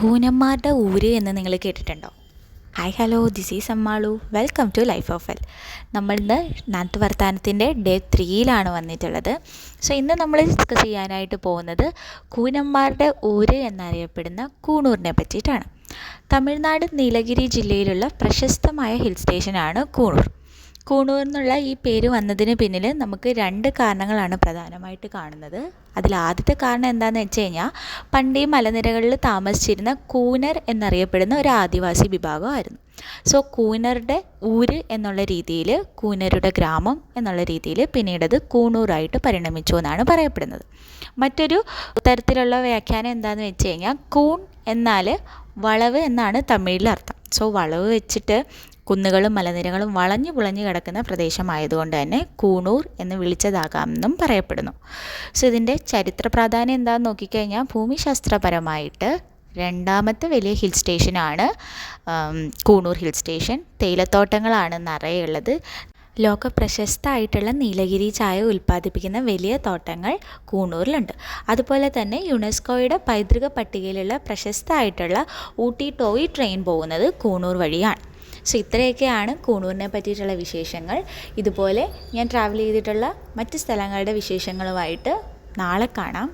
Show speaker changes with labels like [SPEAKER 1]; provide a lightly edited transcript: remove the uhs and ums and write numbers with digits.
[SPEAKER 1] കൂനന്മാരുടെ ഊര് എന്ന് നിങ്ങൾ കേട്ടിട്ടുണ്ടോ? Hi hello, this is Ammalu. Welcome to life of well. നമ്മളിന്ന് നാട്ടു വർത്താനത്തിൻ്റെ ഡേ 3 വന്നിട്ടുള്ളത്. സോ ഇന്ന് നമ്മൾ ഡിസ്കസ് ചെയ്യാനായിട്ട് പോകുന്നത് കൂനന്മാരുടെ ഊര് എന്നറിയപ്പെടുന്ന കൂണൂരിനെ പറ്റിയിട്ടാണ്. തമിഴ്നാട് നീലഗിരി ജില്ലയിലുള്ള പ്രശസ്തമായ ഹിൽ സ്റ്റേഷനാണ് കൂണൂർ. കൂണൂർ എന്നുള്ള ഈ പേര് വന്നതിന് പിന്നിൽ നമുക്ക് 2 കാരണങ്ങളാണ് പ്രധാനമായിട്ട് കാണുന്നത്. അതിൽ ആദ്യത്തെ കാരണം എന്താണെന്ന് വെച്ച് കഴിഞ്ഞാൽ, പണ്ട് ഈ മലനിരകളിൽ താമസിച്ചിരുന്ന കൂനർ എന്നറിയപ്പെടുന്ന ഒരു ആദിവാസി വിഭാഗമായിരുന്നു. സോ കൂനറുടെ ഊര് എന്നുള്ള രീതിയിൽ, കൂനരുടെ ഗ്രാമം എന്നുള്ള രീതിയിൽ പിന്നീടത് കൂണൂറായിട്ട് പരിണമിച്ചു എന്നാണ് പറയപ്പെടുന്നത്. മറ്റൊരു തരത്തിലുള്ള വ്യാഖ്യാനം എന്താണെന്ന് വെച്ച് കഴിഞ്ഞാൽ, കൂൺ എന്നാൽ വളവ് എന്നാണ് തമിഴിൽ അർത്ഥം. സോ വളവ് വെച്ചിട്ട് കുന്നുകളും മലനിരകളും വളഞ്ഞു പുളഞ്ഞു കിടക്കുന്ന പ്രദേശമായതുകൊണ്ട് തന്നെ കൂണൂർ എന്ന് വിളിച്ചതാകാമെന്നും പറയപ്പെടുന്നു. സോ ഇതിൻ്റെ ചരിത്ര പ്രാധാന്യം എന്താണെന്ന് നോക്കിക്കഴിഞ്ഞാൽ, ഭൂമിശാസ്ത്രപരമായിട്ട് 2ാമത്തെ വലിയ ഹിൽ സ്റ്റേഷനാണ് കൂണൂർ ഹിൽ സ്റ്റേഷൻ. തേയിലത്തോട്ടങ്ങളാണ് നിറയുള്ളത്. ലോകപ്രശസ്തമായിട്ടുള്ള നീലഗിരി ചായ ഉൽപ്പാദിപ്പിക്കുന്ന വലിയ തോട്ടങ്ങൾ കൂണൂരിലുണ്ട്. അതുപോലെ തന്നെ യുനെസ്കോയുടെ പൈതൃക പട്ടികയിലുള്ള പ്രശസ്തമായിട്ടുള്ള ഊട്ടി ടോയ് ട്രെയിൻ പോകുന്നത് കൂണൂർ വഴിയാണ്. സോ ഇത്രയൊക്കെയാണ് കൂണൂരിനെ പറ്റിയിട്ടുള്ള വിശേഷങ്ങൾ. ഇതുപോലെ ഞാൻ ട്രാവൽ ചെയ്തിട്ടുള്ള മറ്റ് സ്ഥലങ്ങളുടെ വിശേഷങ്ങളുമായിട്ട് നാളെ കാണാം.